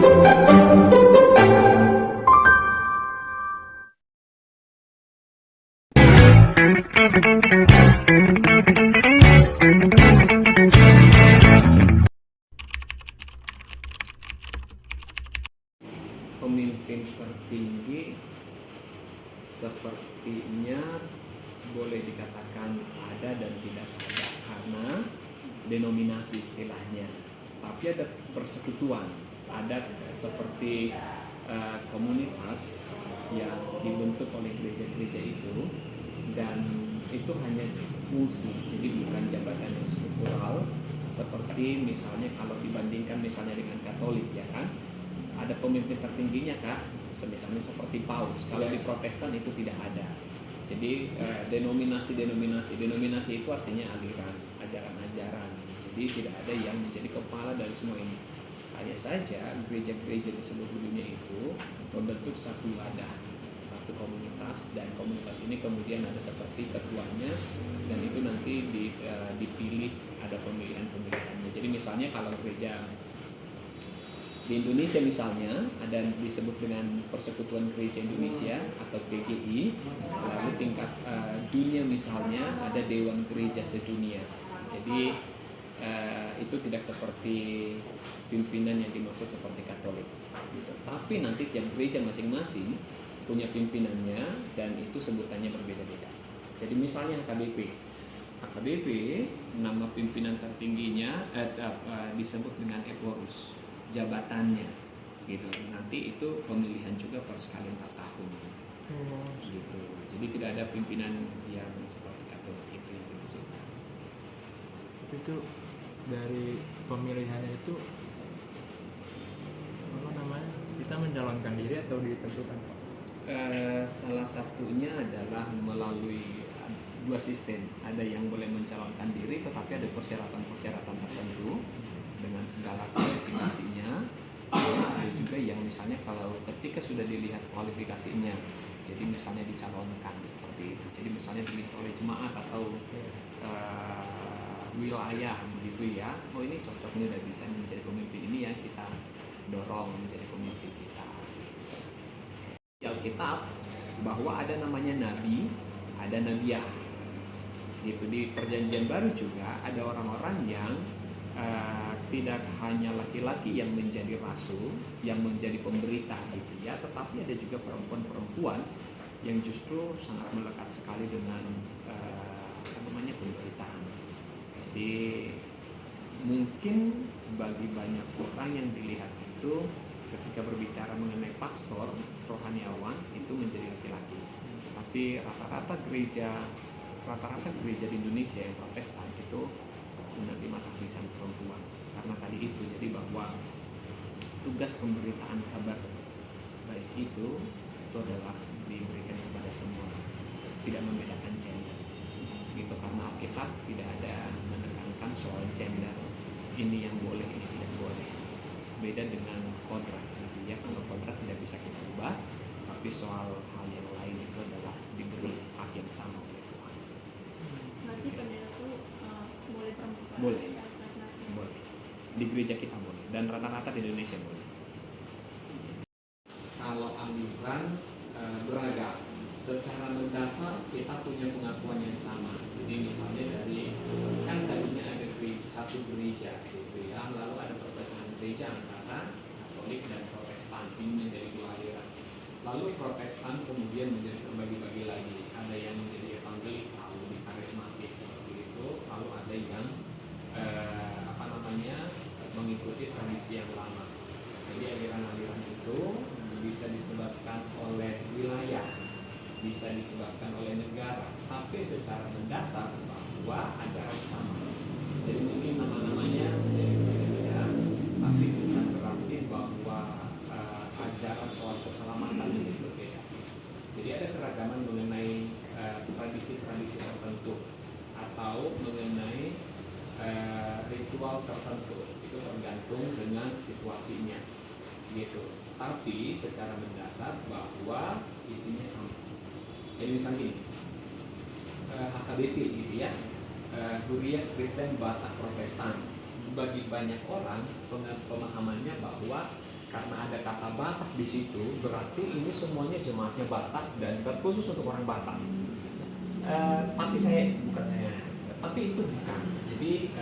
Pemimpin tertinggi sepertinya boleh dikatakan ada dan tidak ada karena denominasi istilahnya, tapi ada persekutuan, ada seperti komunitas yang dibentuk oleh gereja-gereja itu, dan itu hanya fungsi, jadi bukan jabatan yang struktural seperti misalnya kalau dibandingkan misalnya dengan Katolik, ya kan, ada pemimpin tertingginya kah, misalnya seperti Paus. Kalau di Protestan itu tidak ada. Jadi denominasi itu artinya aliran, ajaran-ajaran. Jadi tidak ada yang menjadi kepala dari semua ini. Hanya saja gereja-gereja di seluruh dunia itu membentuk satu wadah, satu komunitas, dan komunitas ini kemudian ada seperti ketuanya, dan itu nanti dipilih, ada pemilihan-pemilihannya. Jadi misalnya kalau gereja di Indonesia misalnya ada disebut dengan Persekutuan Gereja Indonesia atau PGI, lalu tingkat dunia misalnya ada Dewan Gereja Sedunia. Jadi itu tidak seperti pimpinan yang dimaksud seperti Katolik gitu. Tapi nanti tiap gereja masing-masing punya pimpinannya dan itu sebutannya berbeda-beda. Jadi misalnya AKBP nama pimpinan tertingginya disebut dengan Eporus, jabatannya gitu. Nanti itu pemilihan juga per sekali 4 tahun gitu. Jadi tidak ada pimpinan yang seperti Katolik itu yang dimaksudkan. Itu dari pemilihannya itu apa namanya, kita mencalonkan diri atau ditentukan? Salah satunya adalah melalui 2 sistem. Ada yang boleh mencalonkan diri, tetapi ada persyaratan-persyaratan tertentu dengan segala kualifikasinya. Ada juga yang misalnya kalau ketika sudah dilihat kualifikasinya, jadi misalnya dicalonkan seperti itu. Jadi misalnya dilihat oleh jemaat atau wilayah begitu ya. Oh ini cocoknya udah bisa menjadi pemimpin, ini yang kita dorong menjadi pemimpin kita. Di Alkitab bahwa ada namanya nabi, ada nabiah. Gitu. Di Perjanjian Baru juga ada orang-orang yang tidak hanya laki-laki yang menjadi rasul, yang menjadi pemberita gitu ya, tetapi ada juga perempuan-perempuan yang justru sangat melekat sekali dengan pemberitaan. Jadi mungkin bagi banyak orang yang dilihat itu ketika berbicara mengenai pastor rohaniawan itu menjadi laki-laki, tapi rata-rata gereja di Indonesia yang Protestan itu menerima tahbisan perempuan karena tadi itu. Jadi bahwa tugas pemberitaan kabar baik itu adalah diberikan kepada semua, tidak membedakan gender gitu, karena Alkitab tidak ada menekankan soal gender, ini yang boleh, ini tidak boleh. Beda dengan kodrat gitu ya, kalau kodrat tidak bisa kita ubah, tapi soal hal yang lain itu adalah diberi hak yang sama oleh Tuhan. Berarti pendeta itu boleh perempuan? Boleh. Di gereja kita boleh, dan rata-rata di Indonesia boleh. Kalau aliran beragam, secara mendasar kita punya pengakuan yang sama. Jadi misalnya dari kan tadinya ada satu gereja gitu ya, lalu ada perpecahan gereja antara Katolik dan Protestan, ini menjadi 2 aliran. Lalu Protestan kemudian menjadi terbagi-bagi lagi, ada yang menjadi evangelik, lalu karismatik seperti itu, lalu ada yang mengikuti tradisi yang lama. Jadi aliran-aliran itu bisa disebabkan oleh wilayah, bisa disebabkan oleh negara, tapi secara mendasar bahwa ajaran sama. Jadi mungkin nama-namanya menjadi berbeda, tapi bukan berarti bahwa ajaran soal keselamatan menjadi berbeda. Jadi ada keragaman mengenai tradisi-tradisi tertentu atau mengenai ritual tertentu, itu tergantung dengan situasinya gitu. Tapi secara mendasar bahwa isinya sama. Jadi misalnya gini, HKBP gitu ya, Huriyah Kristen Batak Protestan, bagi banyak orang pemahamannya bahwa karena kata Batak di situ, berarti ini semuanya jemaatnya Batak dan terkhusus untuk orang Batak. Tapi itu bukan. Jadi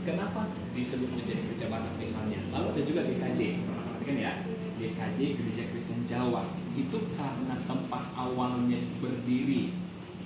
kenapa disebut menjadi gereja Batak misalnya? Lalu ada juga GKJ, pernah perhatikan ya? GKJ, Gereja Kristen Jawa, itu karena tempat awalnya berdiri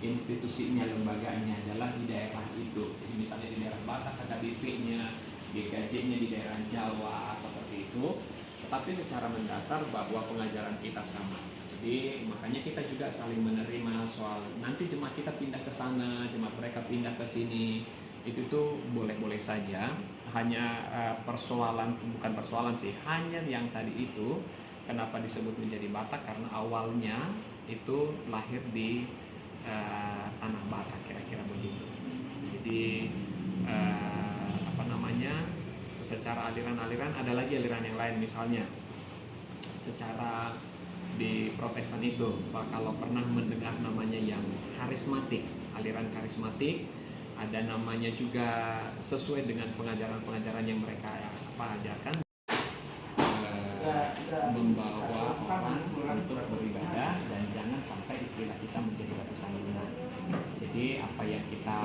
institusinya, lembaganya adalah di daerah itu. Jadi misalnya di daerah Batak KKBP-nya, GKJ-nya di daerah Jawa seperti itu. Tetapi secara mendasar bahwa pengajaran kita sama. Jadi makanya kita juga saling menerima soal nanti jemaat kita pindah ke sana, jemaat mereka pindah ke sini. Itu tuh boleh-boleh saja. Hanya bukan persoalan sih, hanya yang tadi itu kenapa disebut menjadi Batak karena awalnya itu lahir di tanah Batak, kira-kira begitu. Jadi secara aliran-aliran ada lagi aliran yang lain, misalnya secara di Protestan itu kalau pernah mendengar namanya yang karismatik, aliran karismatik, ada namanya juga sesuai dengan pengajaran-pengajaran yang mereka ajarkan, membawa orang untuk beribadah dan jangan sampai istilah kita menjadi batu sandungan. Jadi apa yang kita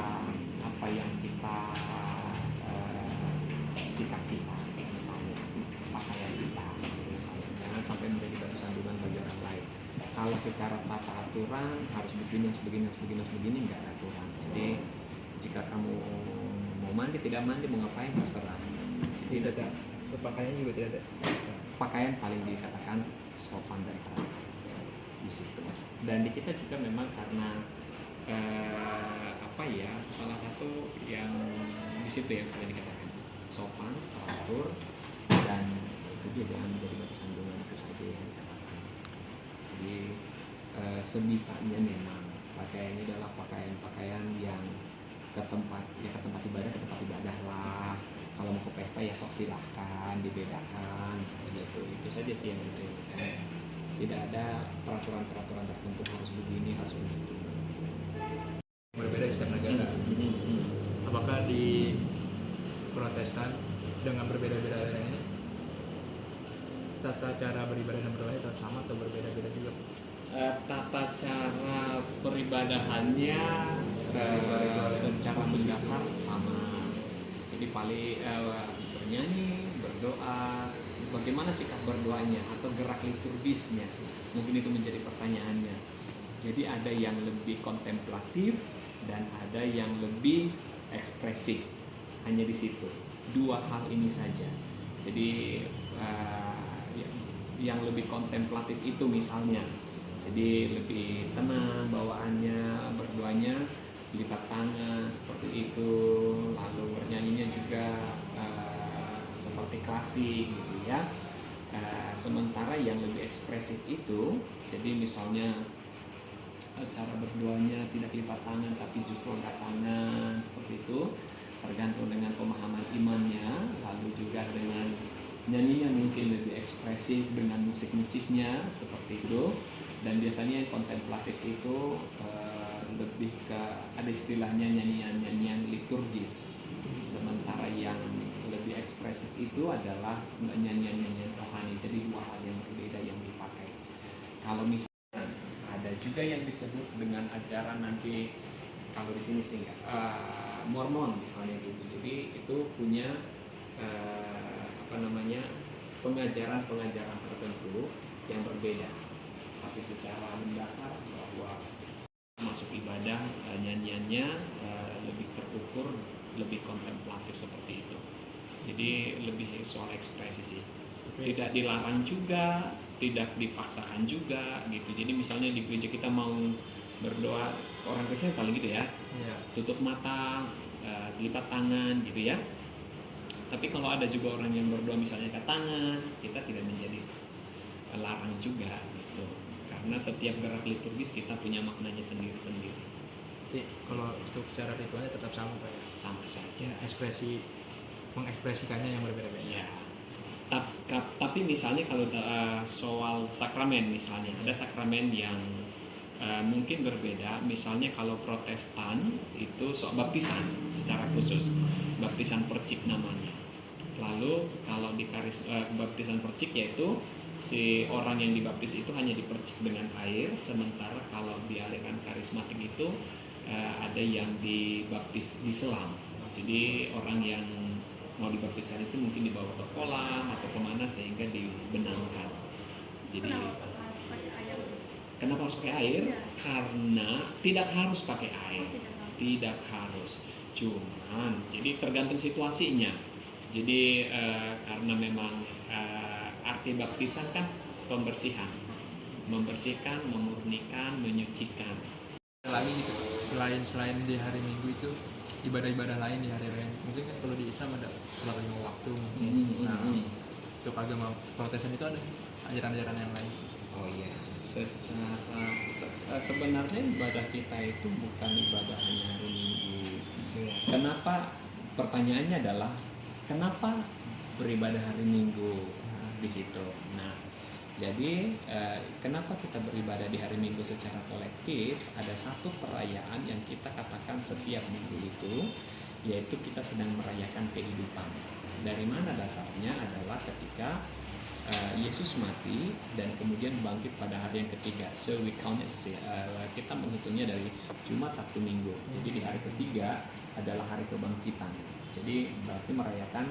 sikap kita, misalnya pakaian kita, misalnya jangan sampai menjadi batu sandungan bagi orang lain. Kalau secara tata aturan harus begini, nggak ada aturan. Jadi jika kamu mau mandi, tidak mandi, mau ngapain terserah. Tidak ada. Pakaian juga tidak ada. Pakaian paling dikatakan sopan dan teratur di situ. Dan di kita juga memang karena salah satu yang di situ yang paling dikatakan sopan, teratur, dan itu dia jangan menjadi batu sandungan, itu saja yang dikatakan. Jadi sebisanya memang pakaiannya adalah pakaian yang ke tempat ibadah lah. Kalau mau ke pesta ya sok silahkan, dibedakan gitu. Itu saja sih yang penting. Tidak ada peraturan-peraturan tertentu harus begini, harus begitu. Berbeda setiap negara. Apakah di Protestan dengan berbeda-beda aliran ini tata cara beribadah dan berdoa tetap sama atau berbeda-beda juga? Tata cara peribadahannya secara mendasar sama. Jadi paling bernyanyi, berdoa, bagaimana sikap berdoanya atau gerak liturgisnya, mungkin itu menjadi pertanyaannya. Jadi ada yang lebih kontemplatif dan ada yang lebih ekspresif, hanya di situ dua hal ini saja. Jadi yang lebih kontemplatif itu misalnya, jadi lebih tenang bawaannya, berdoanya lipat tangan seperti itu, lalu bernyanyinya juga seperti klasik gitu ya. Sementara yang lebih ekspresif itu, jadi misalnya cara berdoanya tidak lipat tangan tapi justru angkat tangan seperti itu, tergantung dengan pemahaman imannya. Lalu juga dengan nyanyinya mungkin lebih ekspresif dengan musik-musiknya seperti itu. Dan biasanya yang kontemplatif itu lebih ke ada istilahnya nyanyian liturgis. Sementara yang lebih ekspresif itu adalah nyanyian rohani. Jadi dua hal yang berbeda yang dipakai. Kalau misalnya ada juga yang disebut dengan ajaran nanti, kalau di sini sih Mormon misalnya gitu. Jadi itu punya pengajaran tertentu yang berbeda. Tapi secara mendasar bahwa masuk ibadah nyanyiannya lebih terukur, lebih kontemplatif seperti itu. Jadi lebih soal ekspresi sih. Tidak dilarang juga, tidak dipaksakan juga gitu. Jadi misalnya di gereja kita mau berdoa, orang Kristen paling gitu ya, tutup mata, lipat tangan gitu ya. Tapi kalau ada juga orang yang berdoa misalnya ke tangan, kita tidak menjadi larang juga gitu. Karena setiap gerak liturgis kita punya maknanya sendiri-sendiri. Jadi kalau untuk cara ritualnya tetap sama Pak ya? Sama saja. Mengekspresikannya yang berbeda-beda. Ya. Tapi misalnya kalau soal sakramen misalnya, ada sakramen yang mungkin berbeda. Misalnya kalau Protestan itu soal baptisan secara khusus, baptisan percik namanya. Lalu kalau di baptisan percik yaitu si orang yang dibaptis itu hanya dipercik dengan air, sementara kalau di aliran karismatik itu ada yang dibaptis diselam. Jadi orang yang mau dibaptiskan itu mungkin dibawa ke kolam atau kemana sehingga dibenamkan. Jadi Kenapa harus pakai air? kenapa harus pakai air? Iya. Karena tidak harus pakai air, Tidak harus. tidak harus. Cuman jadi tergantung situasinya. Jadi karena memang arti baptisan kan pembersihan, membersihkan, memurnikan, menyucikan. Lagi gitu selain di hari Minggu itu ibadah-ibadah lain di hari raya mungkin kan kalau di Islam ada sholat 5 waktu mungkin. Nah untuk agama Protestan itu ada ajaran-ajaran yang lain. Oh iya, sebenarnya ibadah kita itu bukan ibadah hanya hari Minggu. Kenapa? Pertanyaannya adalah kenapa beribadah hari Minggu di situ? Nah, jadi kenapa kita beribadah di hari Minggu secara kolektif? Ada satu perayaan yang kita katakan setiap minggu itu, yaitu kita sedang merayakan kehidupan. Dari mana dasarnya? Adalah ketika Yesus mati dan kemudian bangkit pada hari yang ketiga. So we count it, kita menghitungnya dari Jumat, Sabtu, Minggu. Jadi di hari ketiga adalah hari kebangkitan. Jadi berarti merayakan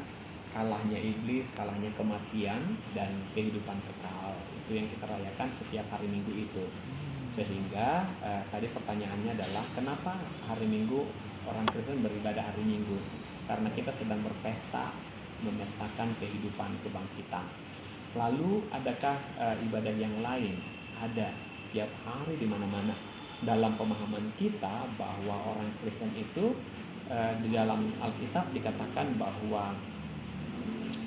kalahnya iblis, kalahnya kematian dan kehidupan kekal. Itu yang kita rayakan setiap hari Minggu itu. Sehingga tadi pertanyaannya adalah kenapa hari Minggu orang Kristen beribadah hari Minggu? Karena kita sedang berpesta, memestakan kehidupan kebangkitan. Lalu adakah ibadah yang lain? Ada tiap hari di mana-mana. Dalam pemahaman kita bahwa orang Kristen itu di dalam Alkitab dikatakan bahwa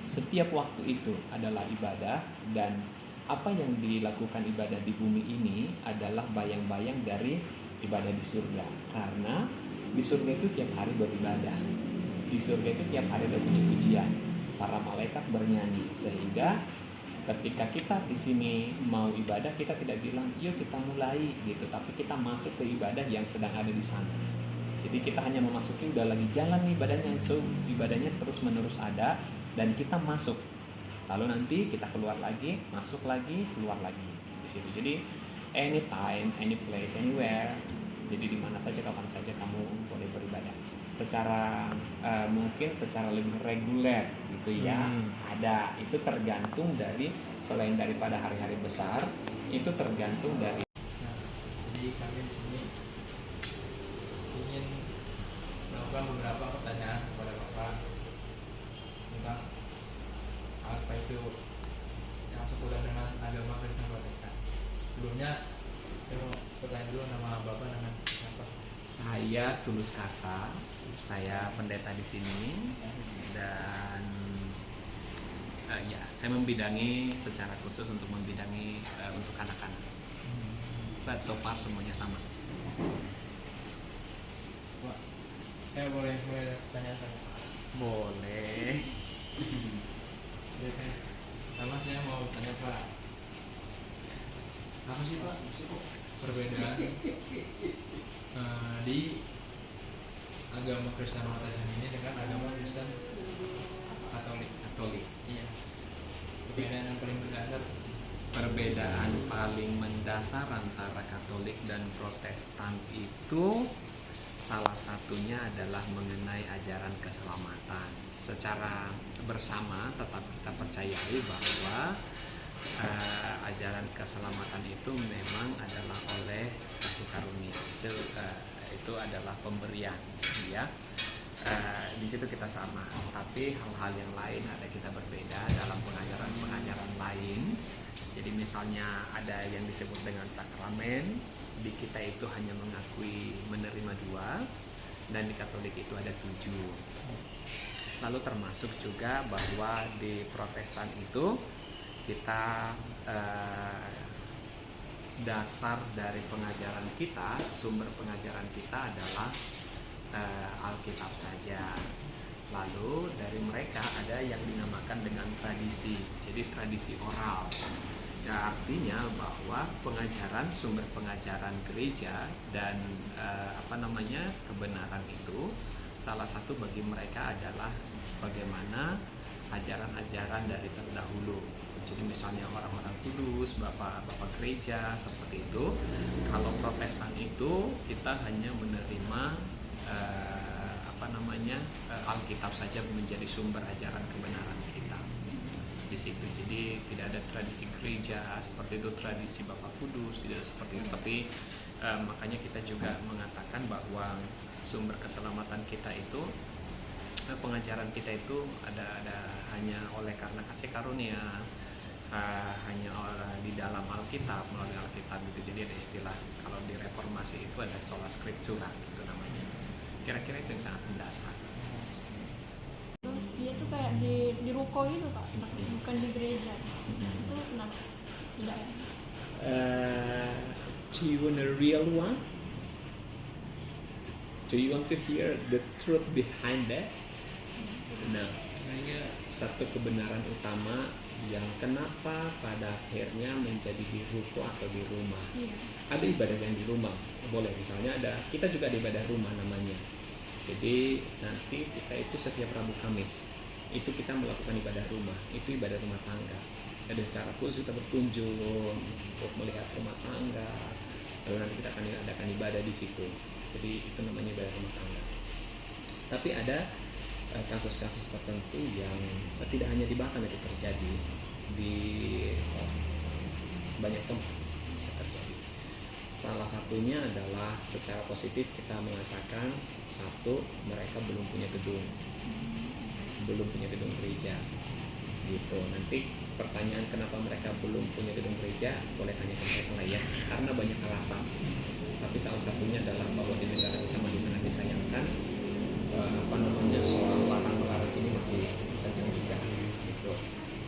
setiap waktu itu adalah ibadah, dan apa yang dilakukan ibadah di bumi ini adalah bayang-bayang dari ibadah di surga. Karena di surga itu tiap hari beribadah. Di surga itu tiap hari ada puji-pujian. Para malaikat bernyanyi, sehingga ketika kita di sini mau ibadah, kita tidak bilang yuk kita mulai gitu, tapi kita masuk ke ibadah yang sedang ada di sana. Jadi kita hanya memasuki, udah lagi jalan nih ibadahnya, so ibadahnya terus menerus ada dan kita masuk. Lalu nanti kita keluar lagi, masuk lagi, keluar lagi di situ. Jadi anytime, any place, anywhere. Jadi di mana saja, kapan saja kamu boleh beribadah. Secara mungkin secara lebih reguler gitu ya. Ada, itu tergantung dari, selain daripada hari-hari besar, itu tergantung dari. Nah, jadi kami di sini ingin melakukan beberapa pertanyaan kepada Bapak tentang apa itu yang seputar dengan agama Kristen Protestan. Sebelumnya saya mau bertanya dulu, nama Bapak dengan siapa? Saya Tulus Kata, saya pendeta di sini dan ya saya membidangi secara khusus untuk membidangi untuk anak-anak. But so far semuanya sama. Pak, boleh tanya saya? Boleh. Sama saya mau tanya Pak, apa sih Pak perbedaan di agama Kristen Protestan ini dengan agama Kristen Katolik? Iya. Perbedaan yang paling mendasar. Perbedaan paling mendasar antara Katolik dan Protestan itu salah satunya adalah mengenai ajaran keselamatan. Secara bersama tetap kita percayai bahwa ajaran keselamatan itu memang adalah oleh kasih karunia. Itu adalah pemberian, ya. Di situ kita sama, tapi hal-hal yang lain ada kita berbeda dalam pengajaran lain. Jadi misalnya ada yang disebut dengan sakramen, di kita itu hanya mengakui menerima 2, dan di Katolik itu ada 7. Lalu termasuk juga bahwa di Protestan itu kita dasar dari pengajaran kita, sumber pengajaran kita adalah Alkitab saja. Lalu dari mereka ada yang dinamakan dengan tradisi, jadi tradisi oral. Ya, artinya bahwa sumber pengajaran gereja dan kebenaran itu salah satu bagi mereka adalah bagaimana ajaran-ajaran dari terdahulu. Jadi misalnya orang-orang kudus, bapak-bapak gereja seperti itu. Kalau Protestan itu kita hanya menerima Alkitab saja menjadi sumber ajaran kebenaran kita di situ. Jadi tidak ada tradisi gereja seperti itu, tradisi Bapak Kudus tidak seperti itu. Tapi makanya kita juga mengatakan bahwa sumber keselamatan kita itu, pengajaran kita itu ada hanya oleh karena kasih karunia, hanya di dalam Alkitab, melalui Alkitab gitu. Jadi ada istilah kalau di reformasi itu ada sola scriptura gitu namanya. Kira-kira itu yang sangat mendasar. Terus dia tuh kayak di ruko gitu Pak, bukan di gereja. Itu kenapa? Tidak ya? Do you want a real one? Do you want to hear the truth behind that? Nah, satu kebenaran utama yang kenapa pada akhirnya menjadi di ruko atau di rumah. Ada ibadah yang di rumah, boleh, misalnya kita juga ada ibadah rumah namanya. Jadi nanti kita itu setiap Rabu Kamis itu kita melakukan ibadah rumah, itu ibadah rumah tangga. Ada secara khusus kita berkunjung untuk melihat rumah tangga, lalu nanti kita akan adakan ibadah di situ. Jadi itu namanya ibadah rumah tangga. Tapi ada kasus-kasus tertentu yang tidak hanya di Batam itu terjadi, di banyak tempat bisa terjadi. Salah satunya adalah secara positif kita mengatakan, satu, mereka belum punya gedung gereja gitu. Nanti pertanyaan kenapa mereka belum punya gedung gereja boleh tanya ke mereka lah ya, karena banyak alasan. Tapi salah satunya adalah bahwa di negara kita masih sangat disayangkan soal larang-larang ini masih kencang juga gitu.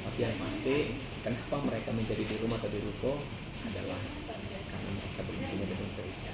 Tapi yang pasti kenapa mereka menjadi di rumah atau di ruko adalah karena mereka belum punya gedung gereja.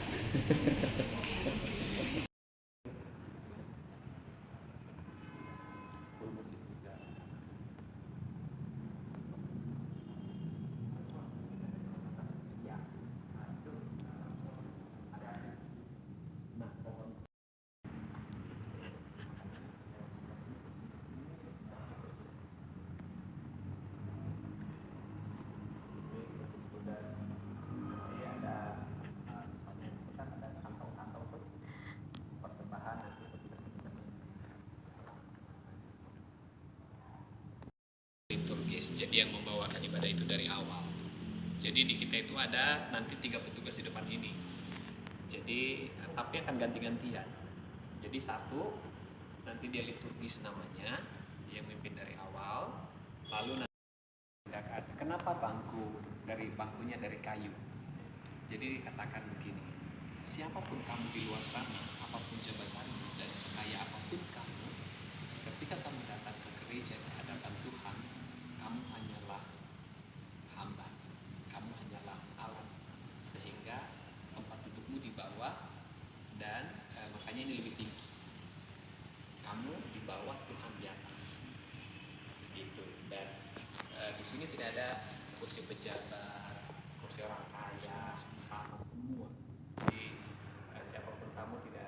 Liturgis, jadi yang membawakan ibadah itu dari awal. Jadi di kita itu ada nanti 3 petugas di depan ini. Jadi tapi akan ganti-gantian. Jadi satu nanti dia liturgis namanya, yang mimpin dari awal. Lalu nanti kenapa bangkunya dari kayu. Jadi dikatakan begini, siapapun kamu di luar sana, apapun jabatanmu dan sekaya apapun kamu, ketika kamu datang ke gereja di hadapan Tuhan, kamu hanyalah hamba, kamu hanyalah alat, sehingga tempat dudukmu di bawah dan makanya ini lebih tinggi. Kamu di bawah, Tuhan di atas, gitu. Dan di sini tidak ada kursi pejabat, kursi orang kaya, sama semua. Jadi siapapun kamu tidak